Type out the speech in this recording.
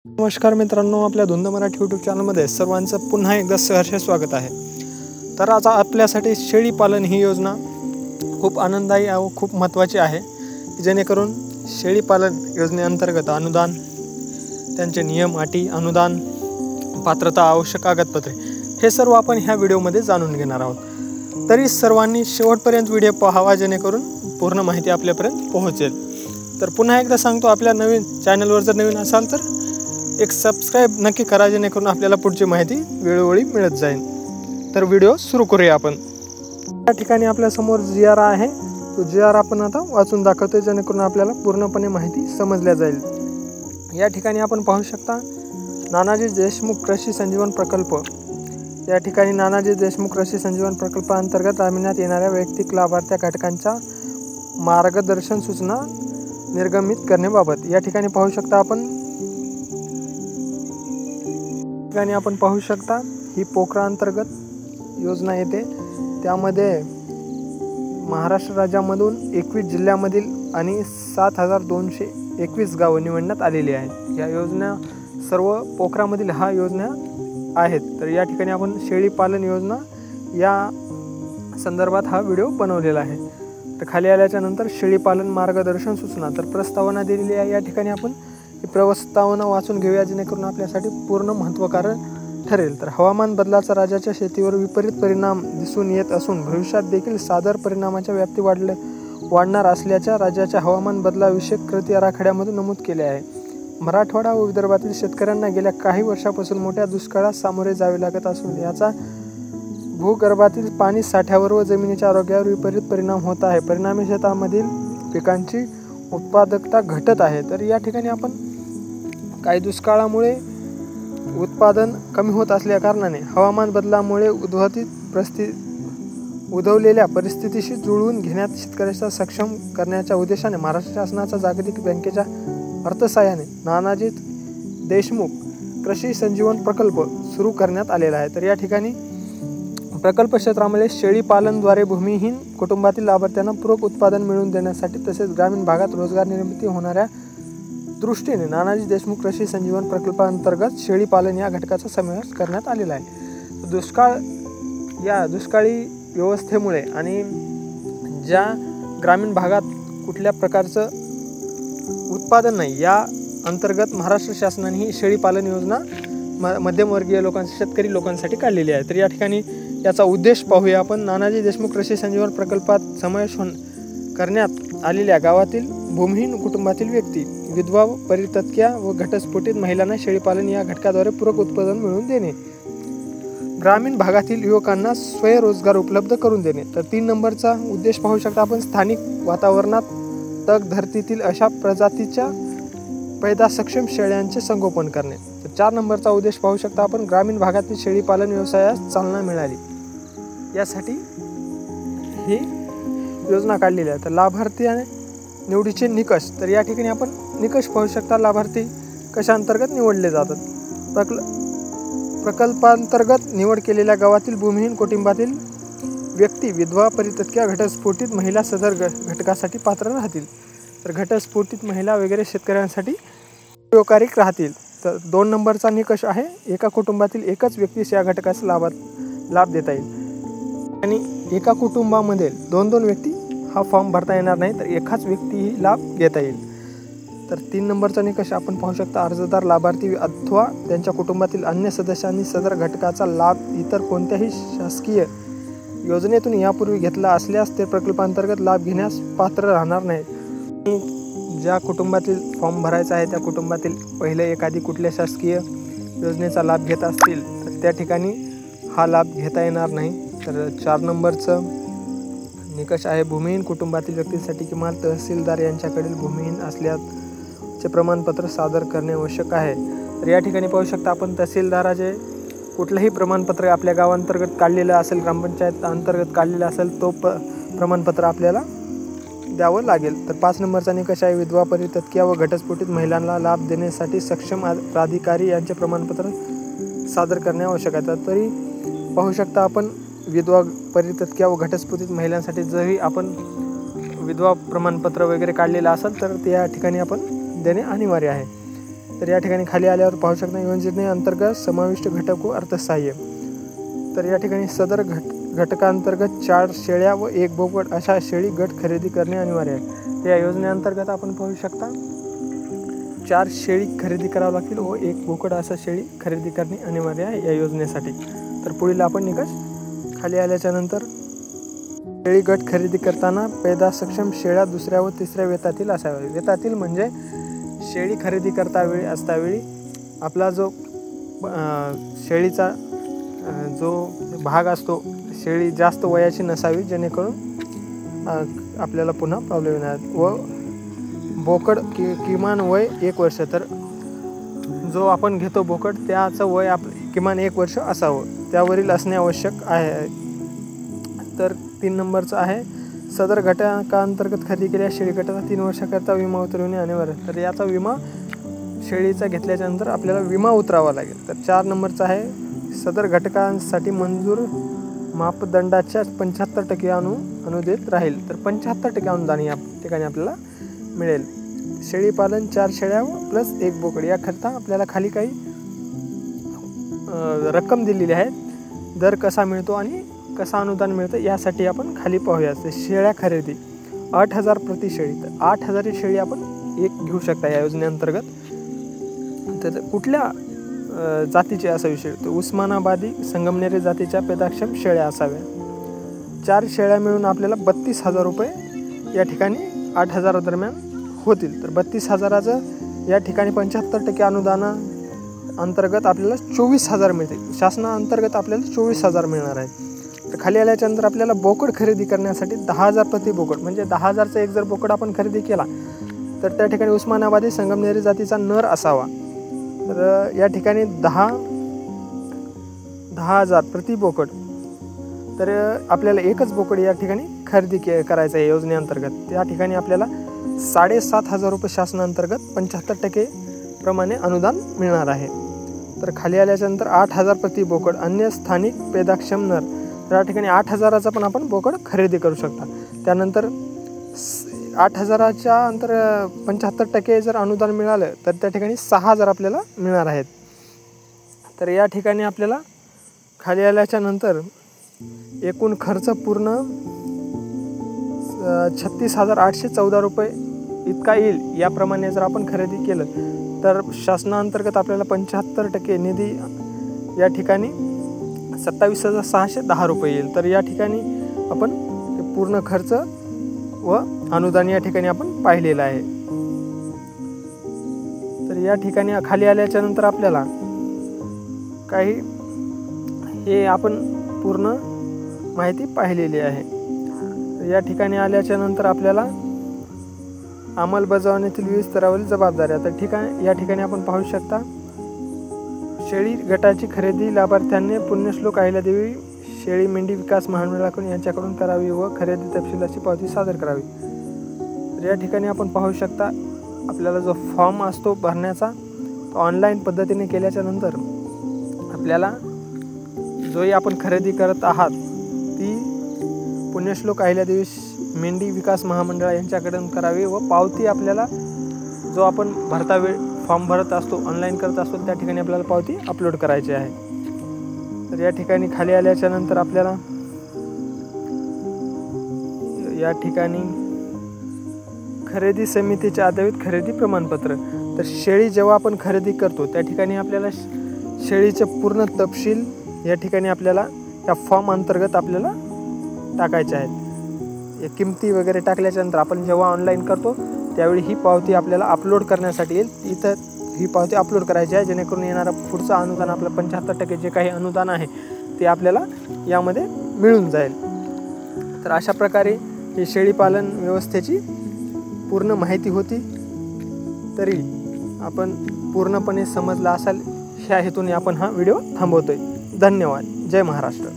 नमस्कार मित्रांनो, आपल्या धुंद मराठी यूट्यूब चॅनलमध्ये सर्वांचं पुन्हा एकदा सहर्ष स्वागत आहे. तर आज आपल्यासाठी शेळी पालन ही योजना खूप आनंददायी व खूप महत्त्वाची आहे, जेणेकरून शेळी पालन योजनेअंतर्गत अनुदान, त्यांचे नियम, अटी, अनुदान, पात्रता, आवश्यक कागदपत्रे हे सर्व आपण ह्या व्हिडिओमध्ये जाणून घेणार आहोत. तरी सर्वांनी शेवटपर्यंत व्हिडिओ पाहावा, जेणेकरून पूर्ण माहिती आपल्यापर्यंत पोहोचेल. तर पुन्हा एकदा सांगतो, आपल्या नवीन चॅनलवर जर नवीन असाल तर एक सबस्क्राईब नक्की करा, जेणेकरून आपल्याला पुढची माहिती वेळोवेळी मिळत जाईल. तर व्हिडिओ सुरू करूया आपण. या ठिकाणी आपल्यासमोर GR आहे, तो GR आपण आता वाचून दाखवतोय, जेणेकरून आपल्याला पूर्णपणे माहिती समजल्या जाईल. या ठिकाणी आपण पाहू शकता नानाजी देशमुख कृषी संजीवन प्रकल्प. या ठिकाणी नानाजी देशमुख कृषी संजीवन प्रकल्पाअंतर्गत राबविण्यात येणाऱ्या वैयक्तिक लाभार्थी घटकांच्या मार्गदर्शन सूचना निर्गमित करण्याबाबत या ठिकाणी पाहू शकता ही पोखरा अंतर्गत योजना येते. त्यामध्ये महाराष्ट्र राज्यामधून 21 जिल्ह्यामधील आणि 7221 गावं निवडण्यात आलेली आहेत. या योजना सर्व पोखरामधील योजना आहेत. तर या ठिकाणी आपण शेळी पालन योजना या संदर्भात हा व्हिडिओ बनवलेला आहे. तर खाली आल्याच्या नंतर शेळी पालन मार्गदर्शन सूचना, तर प्रस्तावना दिलेली आहे. या ठिकाणी आपण ही प्रस्तावना वाचून घेऊया, जेणेकरून आपल्यासाठी पूर्ण महत्त्वकारक ठरेल. तर हवामान बदलाचा राज्याच्या शेतीवर विपरीत परिणाम दिसून येत असून भविष्यात देखील सादर परिणामाच्या व्याप्ती वाढणार असल्याच्या राज्याच्या हवामान बदलाविषयक कृती आराखड्यामधून नमूद केले आहे. मराठवाडा व विदर्भातील शेतकऱ्यांना गेल्या काही वर्षापासून मोठ्या दुष्काळास सामोरे जावे लागत असून याचा भूगर्भातील पाणी साठ्यावर व जमिनीच्या आरोग्यावर विपरीत परिणाम होत आहे. परिणामी शेतामधील पिकांची उत्पादकता घटत आहे. तर या ठिकाणी आपण काही दुष्काळामुळे उत्पादन कमी होत असल्या कारणाने हवामान बदलामुळे उद्भवलेल्या परिस्थितीशी जुळवून घेण्यात शेतकऱ्याचा सक्षम करण्याच्या उद्देशाने महाराष्ट्र शासनाचा जागतिक बँकेच्या अर्थसहाय्याने नानाजी देशमुख कृषी संजीवन प्रकल्प सुरू करण्यात आलेला आहे. तर या ठिकाणी प्रकल्प क्षेत्रामध्ये शेळी पालनद्वारे भूमिहीन कुटुंबातील लाभार्थ्यांना पूरक उत्पादन मिळवून देण्यासाठी तसेच ग्रामीण भागात रोजगार निर्मिती होणाऱ्या दृष्टीने नानाजी देशमुख कृषी संजीवन प्रकल्पाअंतर्गत शेळी पालन या घटकाचा समावेश करण्यात आलेला आहे. दुष्काळी व्यवस्थेमुळे आणि ज्या ग्रामीण भागात कुठल्या प्रकारचं उत्पादन नाही, या अंतर्गत महाराष्ट्र शासनाने ही शेळी पालन योजना मध्यमवर्गीय शेतकरी लोकांसाठी काढलेली आहे. तर या ठिकाणी याचा उद्देश पाहूया आपण. नानाजी देशमुख कृषी संजीवन प्रकल्पात समावेश करण्यात आलेल्या गावातील भूमिहीन कुटुंबातील व्यक्ती, विधवा, परित्यक्त्या व घटस्फोटित महिलांना शेळीपालन या घटकाद्वारे पूरक उत्पादन मिळवून देणे, ग्रामीण भागातील युवकांना स्वयंरोजगार उपलब्ध करून देणे. तर 3 नंबरचा उद्देश पाहू शकता आपण, स्थानिक वातावरणात तग धरतीतील अशा प्रजातीच्या पैदा सक्षम शेळ्यांचे संगोपन करणे. तर 4 नंबरचा उद्देश पाहू शकता आपण, ग्रामीण भागातील शेळीपालन व्यवसायास चालना मिळाली यासाठी ही योजना काढलेली आहे. तर लाभार्थी आणि निवडीचे निकष, तर या ठिकाणी आपण निकष पाहू शकता. लाभार्थी कशा अंतर्गत निवडले जातात. प्रकल्पांतर्गत निवड केलेल्या गावातील भूमिहीन कुटुंबातील व्यक्ती, विधवा, परित्यक्त्या, घटस्फोटित महिला सदर घटकासाठी पात्र राहतील. तर घटस्फोटित महिला वगैरे शेतकऱ्यांसाठी उपयोगकारी राहतील. तर 2 नंबरचा निकष आहे, एका कुटुंबातील एकच व्यक्तीस या घटकाचा लाभ देता येईल. आणि एका कुटुंबामध्ये 2 व्यक्ती हा फॉर्म भरता येणार नाही, तर एकाच व्यक्तीही लाभ घेता येईल. तर 3 नंबरचा निकष आपण पाहू शकता, अर्जदार लाभार्थी अथवा त्यांच्या कुटुंबातील अन्य सदस्यांनी सदर घटकाचा लाभ इतर कोणत्याही शासकीय योजनेतून यापूर्वी घेतला असल्यास ते प्रकल्पांतर्गत लाभ घेण्यास पात्र राहणार नाहीत. ज्या कुटुंबातील फॉर्म भरायचा आहे त्या कुटुंबातील पहिले एखादी कुठल्या शासकीय योजनेचा लाभ घेत असतील तर त्या ठिकाणी हा लाभ घेता येणार नाही. तर 4 नंबरचं निकष आहे, भूमिहीन कुटुंबातील व्यक्तींसाठी किमान तहसीलदार यांच्याकडील भूमिहीन असल्याचे प्रमाणपत्र सादर करणे आवश्यक आहे. तर या ठिकाणी पाहू शकता आपण, तहसीलदाराचे कुठलंही प्रमाणपत्र आपल्या गावांतर्गत काढलेलं असेल, ग्रामपंचायत अंतर्गत काढलेलं असेल, तो प्रमाणपत्र आपल्याला द्यावं लागेल. तर 5 नंबरचा निकष आहे, विधवा, परित्यक्त्या व घटस्फोटित महिलांना लाभ देण्यासाठी सक्षम प्राधिकारी यांचे प्रमाणपत्र सादर करणे आवश्यक आहे. तरी पाहू शकता आपण, विधवा, परित्यक्त्या व घटस्फोटित महिलांसाठी जरी आपण विधवा प्रमाणपत्र वगैरे काढलेलं असेल तर त्या ठिकाणी आपण देणे अनिवार्य आहे. तर या ठिकाणी खाली आल्यावर पाहू शकता योजनेअंतर्गत समाविष्ट घटक व अर्थसहाय्य. तर या ठिकाणी सदर घटकांतर्गत 4 शेळ्या व 1 बोकड अशा शेळी गट खरेदी करणे अनिवार्य आहे. या योजनेअंतर्गत आपण पाहू शकता 4 शेळी खरेदी करावं लागतील व 1 बोकड असा शेळी खरेदी करणे अनिवार्य आहे या योजनेसाठी. तर पुढील आपण निकष खाली आल्याच्या नंतर शेळी गट खरेदी करताना पैदा सक्षम शेळ्या 2ऱ्या व 3ऱ्या वेतातील असाव्या. वेतातील म्हणजे शेळी खरेदी करतावेळी असतावेळी आपला जो शेळीचा जो भाग असतो शेळी जास्त वयाची नसावी जेणेकरून आपल्याला पुन्हा प्रॉब्लेम येणार. व बोकड किमान वय 1 वर्ष. तर जो आपण घेतो बोकड त्याचं वय किमान 1 वर्ष असावं त्यावरील असणे आवश्यक आहे. तर 3 नंबरचं आहे सदर घटकांतर्गत खरेदी केलेल्या शेळी गटाचा 3 वर्षाकरता विमा उतरवणे अनिवार्य. तर याचा विमा शेळीचा घेतल्याच्यानंतर आपल्याला विमा उतरावा लागेल. तर 4 नंबरचा आहे सदर घटकांसाठी मंजूर मापदंडाच्या 75% अनुदेत राहील. तर 75% अनुदान या ठिकाणी आपल्याला मिळेल. शेळीपालन 4 शेळ्या प्लस 1 बोकड याकरता आपल्याला खाली काही रक्कम दिलेली आहे. दर कसा मिळतो आणि कसा अनुदान मिळतं यासाठी आपण खाली पाहूया. शेळ्या खरेदी 8,000 प्रति शेळी. तर 8,000 शेळी आपण एक घेऊ शकता या योजनेअंतर्गत. तर कुठल्या जातीचे असावी शेळी तर उस्मानाबादी संगमनेरी जातीच्या पेदाक्षम शेळ्या असाव्या. 4 शेळ्या मिळून आपल्याला 32,000 रुपये या ठिकाणी 8,000 दरम्यान होतील. तर 32,000चं या ठिकाणी 75% अनुदाना अंतर्गत आपल्याला 24,000 मिळतील. शासनाअंतर्गत आपल्याला 24,000 मिळणार आहेत. तर खाली आल्याच्यानंतर आपल्याला बोकड खरेदी करण्यासाठी 10,000 प्रति बोकड म्हणजे 10,000चा एक जर बोकड आपण खरेदी केला तर त्या ठिकाणी उस्मानाबादी संगमनेरी जातीचा नर असावा. तर या ठिकाणी 10,000 प्रति बोकड. तर आपल्याला एकच बोकड या ठिकाणी खरेदी करायचं आहे योजनेअंतर्गत. त्या ठिकाणी आपल्याला 7,500 रुपये शासनाअंतर्गत 75% प्रमाणे अनुदान मिळणार आहे. तर खाली आल्याच्यानंतर 8,000 प्रति बोकड अन्य स्थानिक पेदाक्षम नर. तर या ठिकाणी 8,000चा पण आपण बोकड खरेदी करू शकता. त्यानंतर 8,000च्या अंतर 75% जर अनुदान मिळालं तर त्या ठिकाणी 6,000 आपल्याला मिळणार आहेत. तर या ठिकाणी आपल्याला खाली आल्याच्या नंतर एकूण खर्च पूर्ण 36,814 रुपये इतका येईल. याप्रमाणे जर आपण खरेदी केलं तर शासनाअंतर्गत आपल्याला 75% निधी या ठिकाणी 27,610 रुपये येईल. तर या ठिकाणी आपण पूर्ण खर्च व अनुदान या ठिकाणी आपण पाहिलेलं आहे. तर या ठिकाणी खाली आल्याच्या नंतर आपल्याला काही हे आपण पूर्ण माहिती पाहिलेली आहे. या ठिकाणी आल्याच्या नंतर आपल्याला अंमलबजावणीतील विविध स्तरावरील जबाबदाऱ्या. तर या ठिकाणी आपण पाहू शकता शेळी गटाची खरेदी लाभार्थ्यांनी पुण्यश्लोक अहिल्यादेवी शेळी मेंढी विकास महामंडळाकडून यांच्याकडून करावी व खरेदी तपशिलाची पावती सादर करावी. तर या ठिकाणी आपण पाहू शकता आपल्याला जो फॉर्म असतो भरण्याचा तो ऑनलाईन पद्धतीने केल्याच्या नंतर आपल्याला जोही आपण खरेदी करत आहात ती पुण्यश्लोक अहिल्यादेवी मेंढी विकास महामंडळ यांच्याकडून करावी व पावती आपल्याला जो आपण फॉर्म भरत असतो ऑनलाईन करत असतो त्या ठिकाणी आपल्याला पावती अपलोड करायची आहे. तर या ठिकाणी खाली आल्याच्या नंतर आपल्याला या ठिकाणी खरेदी समितीच्या आधारित खरेदी प्रमाणपत्र. तर शेळी जेव्हा आपण खरेदी करतो त्या ठिकाणी आपल्याला शेळीचे पूर्ण तपशील या ठिकाणी आपल्याला या फॉर्म अंतर्गत आपल्याला टाकायचे आहेत. किमती वगैरे टाकल्याच्यानंतर आपण जेव्हा ऑनलाईन करतो त्यावेळी ही पावती आपल्याला अपलोड करण्यासाठी येईल. इथं ही पावती अपलोड करायची आहे जेणेकरून येणारा पुढचं अनुदान आपलं 75% जे काही अनुदान आहे ते आपल्याला यामध्ये मिळून जाईल. तर अशा प्रकारे ही शेळीपालन व्यवस्थेची पूर्ण माहिती होती. तरी आपण पूर्णपणे समजला असाल ह्या हेतूने आपण हा व्हिडिओ थांबवतोय. धन्यवाद. जय महाराष्ट्र.